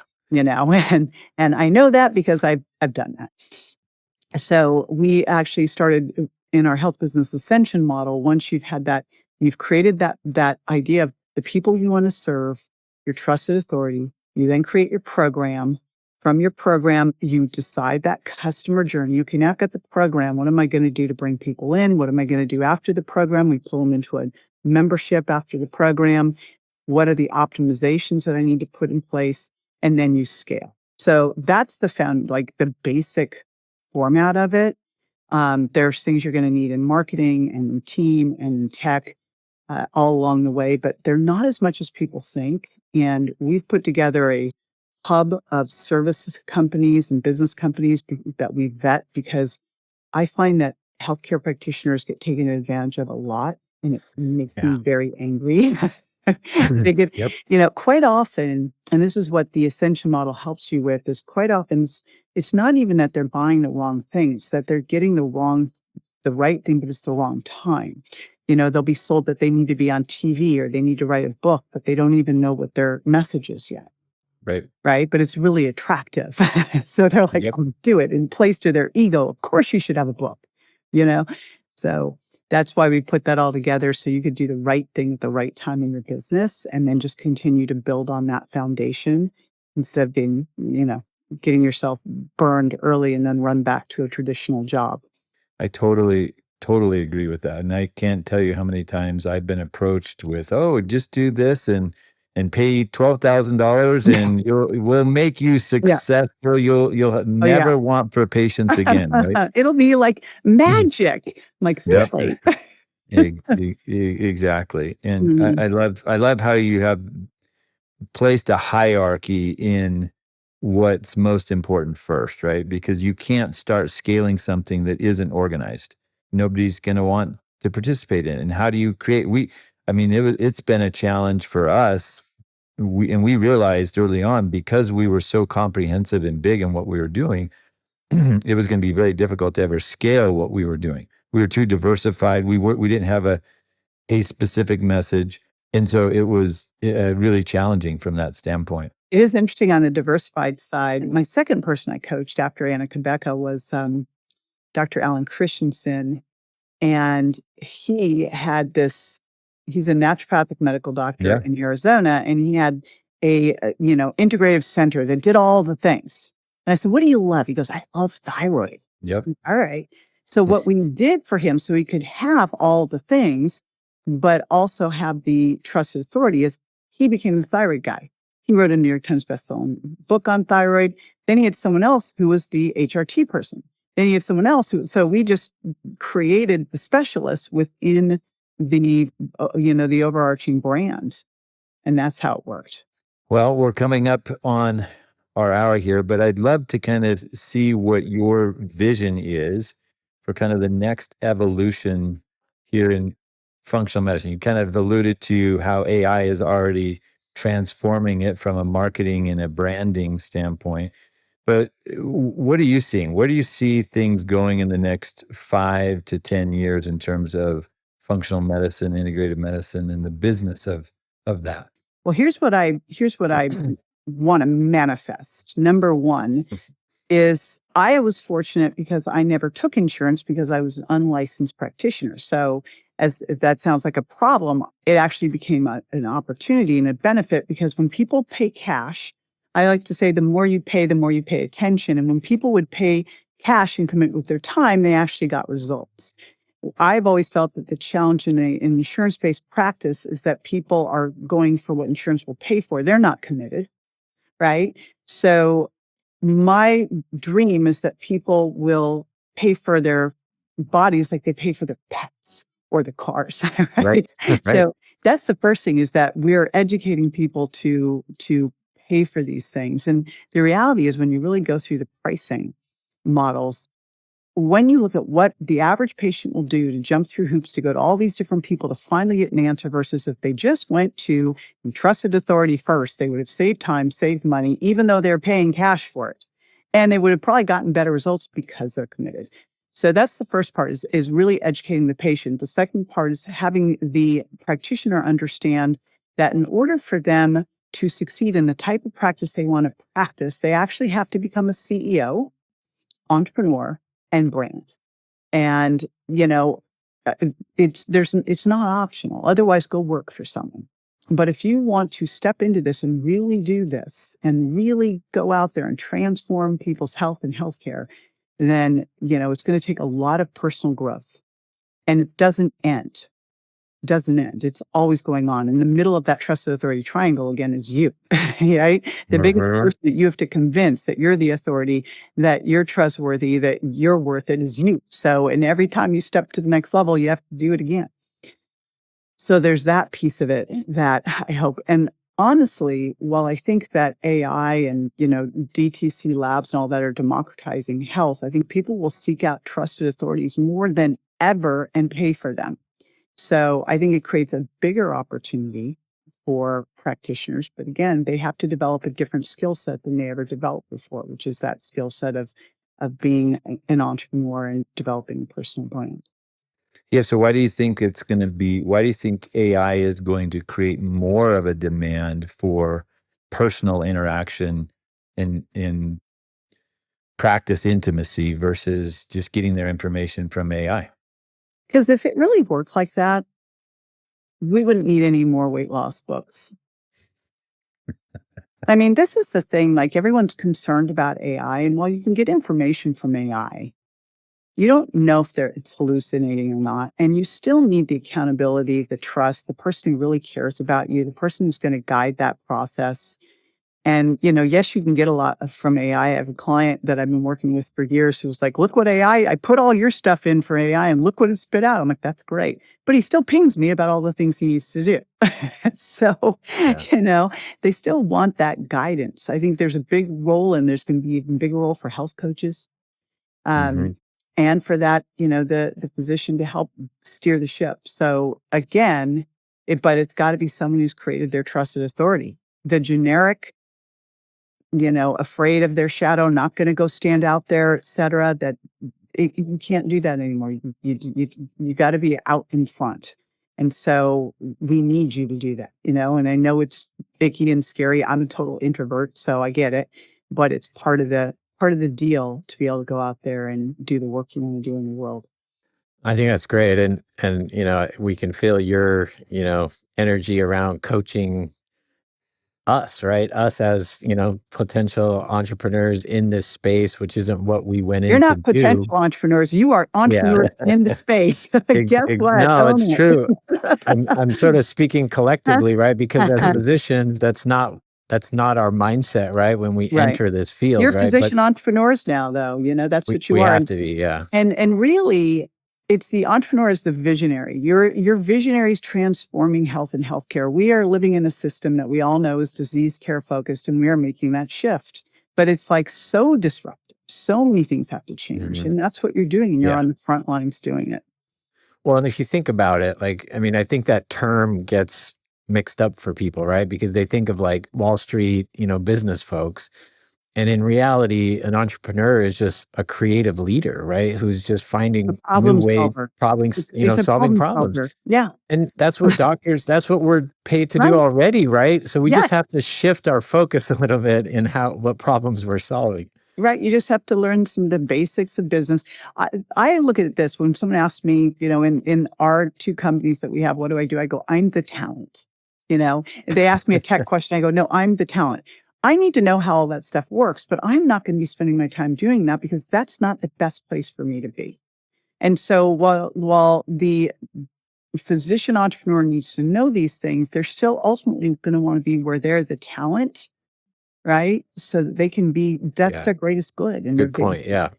Speaker 4: And I know that because I've done that. So we actually started in our health business ascension model. Once you've had that, you've created that idea of the people you want to serve, your trusted authority. You then create your program. From your program, you decide that customer journey. You can now get the program. What am I going to do to bring people in? What am I going to do after the program? We pull them into a membership after the program. What are the optimizations that I need to put in place? And then you scale. So that's the basic format of it. There's things you're going to need in marketing and in team and in tech all along the way, but they're not as much as people think. And we've put together a hub of services companies and business companies that we vet, because I find that healthcare practitioners get taken advantage of a lot, and it makes me very angry. They get, quite often, and this is what the Ascension model helps you with, is quite often it's not even that they're buying the wrong thing, it's that they're getting the right thing, but it's the wrong time. They'll be sold that they need to be on TV or they need to write a book, but they don't even know what their message is yet. Right. But it's really attractive. So they're like, I'll do it. And plays to their ego. Of course you should have a book, So that's why we put that all together. So you could do the right thing at the right time in your business and then just continue to build on that foundation instead of being, getting yourself burned early and then run back to a traditional job.
Speaker 1: I totally agree with that. And I can't tell you how many times I've been approached with, just do this and pay $12,000 and we'll make you successful. You'll never want for patients again. Right?
Speaker 4: It'll be like magic. I'm like, really?
Speaker 1: Exactly. And
Speaker 4: Mhm.
Speaker 1: I love how you have placed a hierarchy in what's most important first, right? Because you can't start scaling something that isn't organized. Nobody's going to want to participate in it. And how do you create? I mean, it's been a challenge for us. We realized early on, because we were so comprehensive and big in what we were doing, it was going to be very difficult to ever scale what we were doing. We were too diversified. We didn't have a specific message. And so it was really challenging from that standpoint.
Speaker 4: It is interesting on the diversified side. My second person I coached after Anna Quebeca was Dr. Alan Christensen. And he had he's a naturopathic medical doctor
Speaker 1: Yeah.
Speaker 4: in Arizona, and he had a integrative center that did all the things. And I said, "What do you love?" He goes, "I love thyroid."
Speaker 1: Yep.
Speaker 4: All right. So what we did for him so he could have all the things, but also have the trusted authority is he became the thyroid guy. He wrote a New York Times bestselling book on thyroid. Then he had someone else who was the HRT person. Then he had someone else so we just created the specialists within the, the overarching brand. And that's how it worked.
Speaker 1: Well, we're coming up on our hour here, but I'd love to kind of see what your vision is for kind of the next evolution here in functional medicine. You kind of alluded to how AI is already transforming it from a marketing and a branding standpoint. But what are you seeing? Where do you see things going in the next 5 to 10 years in terms of functional medicine, integrative medicine, and the business of that?
Speaker 4: Well, here's what I want to manifest. Number one is I was fortunate because I never took insurance because I was an unlicensed practitioner. So if that sounds like a problem, it actually became an opportunity and a benefit because when people pay cash, I like to say the more you pay attention. And when people would pay cash and commit with their time, they actually got results. I've always felt that the challenge in an insurance-based practice is that people are going for what insurance will pay for. They're not committed, right? So my dream is that people will pay for their bodies like they pay for their pets or the cars, right?
Speaker 1: Right.
Speaker 4: So that's the first thing is that we're educating people to pay for these things. And the reality is when you really go through the pricing models, when you look at what the average patient will do to jump through hoops to go to all these different people to finally get an answer versus if they just went to trusted authority first, they would have saved time, saved money, even though they're paying cash for it. And they would have probably gotten better results because they're committed. So that's the first part is really educating the patient. The second part is having the practitioner understand that in order for them to succeed in the type of practice they want to practice, they actually have to become a CEO, entrepreneur, and brand. And, it's not optional. Otherwise, go work for someone. But if you want to step into this and really do this and really go out there and transform people's health and healthcare, then, it's going to take a lot of personal growth and it doesn't end. It's always going on. In the middle of that trusted authority triangle again is you, right? The biggest person that you have to convince that you're the authority, that you're trustworthy, that you're worth it is you. So, and every time you step to the next level, you have to do it again. So there's that piece of it that I hope. And honestly, while I think that AI and, DTC labs and all that are democratizing health, I think people will seek out trusted authorities more than ever and pay for them. So I think it creates a bigger opportunity for practitioners. But again, they have to develop a different skill set than they ever developed before, which is that skill set of being an entrepreneur and developing a personal brand.
Speaker 1: Yeah. So why do you think why do you think AI is going to create more of a demand for personal interaction in practice intimacy versus just getting their information from AI?
Speaker 4: Because if it really worked like that, we wouldn't need any more weight loss books. I mean, this is the thing, like everyone's concerned about AI. And while you can get information from AI, you don't know if it's hallucinating or not. And you still need the accountability, the trust, the person who really cares about you, the person who's going to guide that process. And, yes, you can get a lot from AI. I have a client that I've been working with for years who was like, look what I put all your stuff in for AI and look what it spit out. I'm like, that's great. But he still pings me about all the things he needs to do. So,
Speaker 2: Yeah.
Speaker 4: they still want that guidance. I think there's a big role, and there's going to be even bigger role for health coaches.
Speaker 2: Mhm.
Speaker 4: And for that, the physician to help steer the ship. So again, but it's got to be someone who's created their trusted authority. The generic, afraid of their shadow, not going to go stand out there, et cetera, you can't do that anymore. You got to be out in front. And so we need you to do that, and I know it's icky and scary. I'm a total introvert, so I get it, but it's part of the deal to be able to go out there and do the work you want to do in the world.
Speaker 2: I think that's great. And, we can feel your, energy around coaching us, right? Us as, potential entrepreneurs in this space, which isn't what we went
Speaker 4: You're
Speaker 2: in to
Speaker 4: not
Speaker 2: do.
Speaker 4: potential entrepreneurs. You are
Speaker 2: Yeah.
Speaker 4: entrepreneurs in the space. Guess what?
Speaker 2: No, it's
Speaker 4: Own
Speaker 2: true.
Speaker 4: it.
Speaker 2: I'm sort of speaking collectively, right? Because as physicians, that's not our mindset, right? When we
Speaker 4: Right.
Speaker 2: enter this field,
Speaker 4: You're
Speaker 2: right? But
Speaker 4: physician entrepreneurs now, though. That's what you
Speaker 2: we
Speaker 4: are.
Speaker 2: have to be, yeah.
Speaker 4: And really, it's the entrepreneur is the visionary. Your visionary is transforming health and healthcare. We are living in a system that we all know is disease care focused, and we are making that shift. But it's like so disruptive. So many things have to change,
Speaker 2: Mhm.
Speaker 4: and that's what you're doing. And you're
Speaker 2: Yeah.
Speaker 4: on the front lines doing it.
Speaker 2: Well, and if you think about it, I think that term gets mixed up for people, right? Because they think of like Wall Street, business folks. And in reality, an entrepreneur is just a creative leader, right? Who's just
Speaker 4: A
Speaker 2: finding new
Speaker 4: problem
Speaker 2: ways,
Speaker 4: solver.
Speaker 2: solving
Speaker 4: It's a problem
Speaker 2: problems.
Speaker 4: solver. Yeah.
Speaker 2: And that's what that's what we're paid to do
Speaker 4: Right.
Speaker 2: already, right? So we
Speaker 4: Yeah.
Speaker 2: just have to shift our focus a little bit in what problems we're solving.
Speaker 4: Right. You just have to learn some of the basics of business. I look at it this when someone asks me, in our two companies that we have, what do? I go, I'm the talent. They ask me a tech question. I go, no, I'm the talent. I need to know how all that stuff works, but I'm not going to be spending my time doing that because that's not the best place for me to be. And so while the physician entrepreneur needs to know these things, they're still ultimately going to want to be where they're the talent, right? So that they can be, that's
Speaker 2: Yeah.
Speaker 4: their greatest good. And
Speaker 2: Good point. Yeah.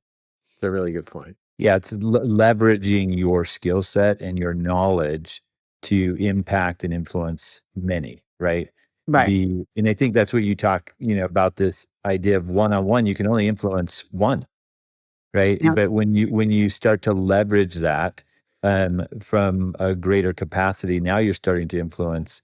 Speaker 2: It's a really good point.
Speaker 1: Yeah, it's leveraging your skill set and your knowledge to impact and influence many, right?
Speaker 4: Right.
Speaker 1: And I think that's what you talk, about this idea of one-on-one. You can only influence one, right?
Speaker 4: Yeah.
Speaker 1: But when you start to leverage that from a greater capacity, now you're starting to influence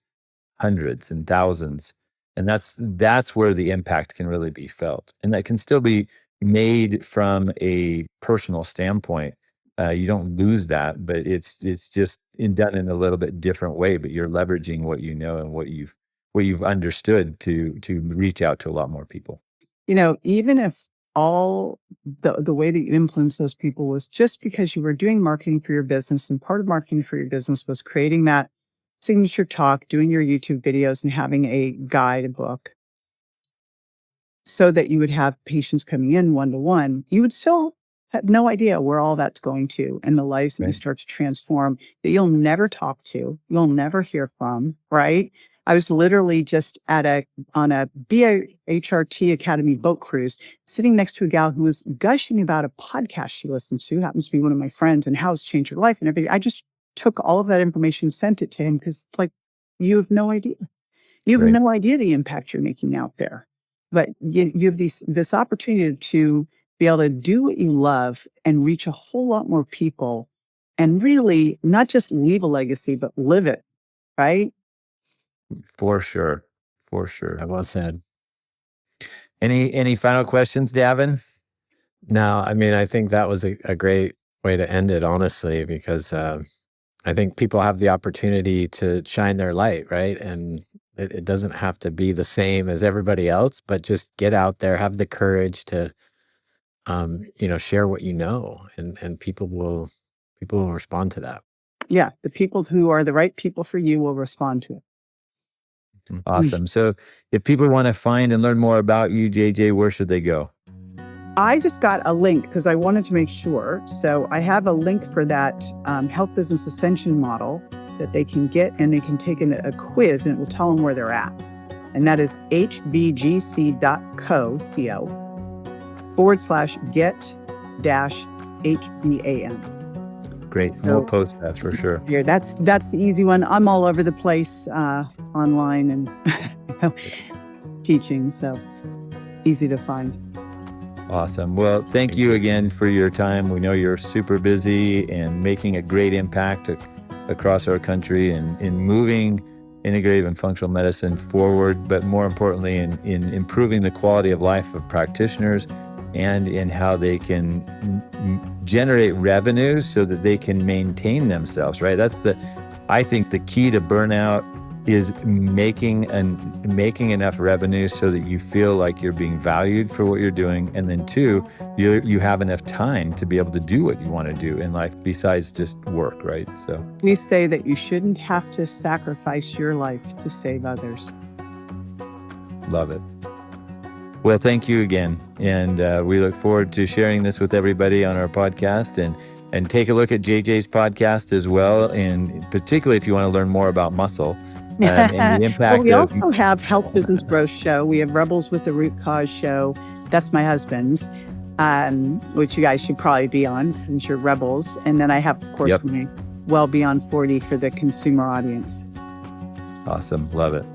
Speaker 1: hundreds and thousands, and that's where the impact can really be felt, and that can still be made from a personal standpoint. You don't lose that, but it's just done in a little bit different way. But you're leveraging what you know and what you've understood to reach out to a lot more people.
Speaker 4: Even if all the way that you influence those people was just because you were doing marketing for your business, and part of marketing for your business was creating that signature talk, doing your YouTube videos, and having a guide, a book, so that you would have patients coming in one-to-one, you would still have no idea where all that's going to, and the lives that you
Speaker 1: Right.
Speaker 4: start to transform that you'll never talk to, you'll never hear from, right? I was literally just on a BHRT Academy boat cruise, sitting next to a gal who was gushing about a podcast she listens to, happens to be one of my friends, and how it's changed her life and everything. I just took all of that information, sent it to him, because you have no idea. You have
Speaker 1: Right.
Speaker 4: no idea the impact you're making out there. But you have this opportunity to be able to do what you love and reach a whole lot more people, and really not just leave a legacy, but live it, right?
Speaker 1: For sure. For sure.
Speaker 2: Well said.
Speaker 1: Any final questions, Davin?
Speaker 2: No, I think that was a great way to end it, honestly, because I think people have the opportunity to shine their light, right? And it doesn't have to be the same as everybody else, but just get out there, have the courage to, share what you know, and people will respond to that.
Speaker 4: Yeah, the people who are the right people for you will respond to it.
Speaker 1: Awesome. So if people want to find and learn more about you, JJ, where should they go?
Speaker 4: I just got a link because I wanted to make sure. So I have a link for that health business ascension model that they can get, and they can take a quiz, and it will tell them where they're at. And that is hbgc.co/get-HBAM.
Speaker 1: Great. And we'll post that for sure.
Speaker 4: Here, that's the easy one. I'm all over the place online and teaching, so easy to find.
Speaker 1: Awesome. Well, thank you again for your time. We know you're super busy and making a great impact across our country and in moving integrative and functional medicine forward, but more importantly, in improving the quality of life of practitioners and in how they can generate revenue so that they can maintain themselves, right? I think the key to burnout is making enough revenue so that you feel like you're being valued for what you're doing. And then two, you have enough time to be able to do what you want to do in life besides just work, right? So
Speaker 4: we say that you shouldn't have to sacrifice your life to save others.
Speaker 1: Love it. Well, thank you again. And we look forward to sharing this with everybody on our podcast, and take a look at JJ's podcast as well. And particularly if you want to learn more about muscle and the impact.
Speaker 4: Well, we also have Health Business Growth Show. We have Rebels with the Root Cause Show. That's my husband's, which you guys should probably be on since you're Rebels. And then I have, of course, my Well Beyond 40 for the consumer audience.
Speaker 1: Awesome. Love it.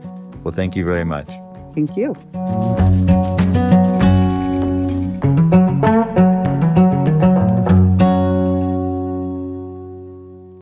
Speaker 1: Well, thank you very much.
Speaker 4: Thank you.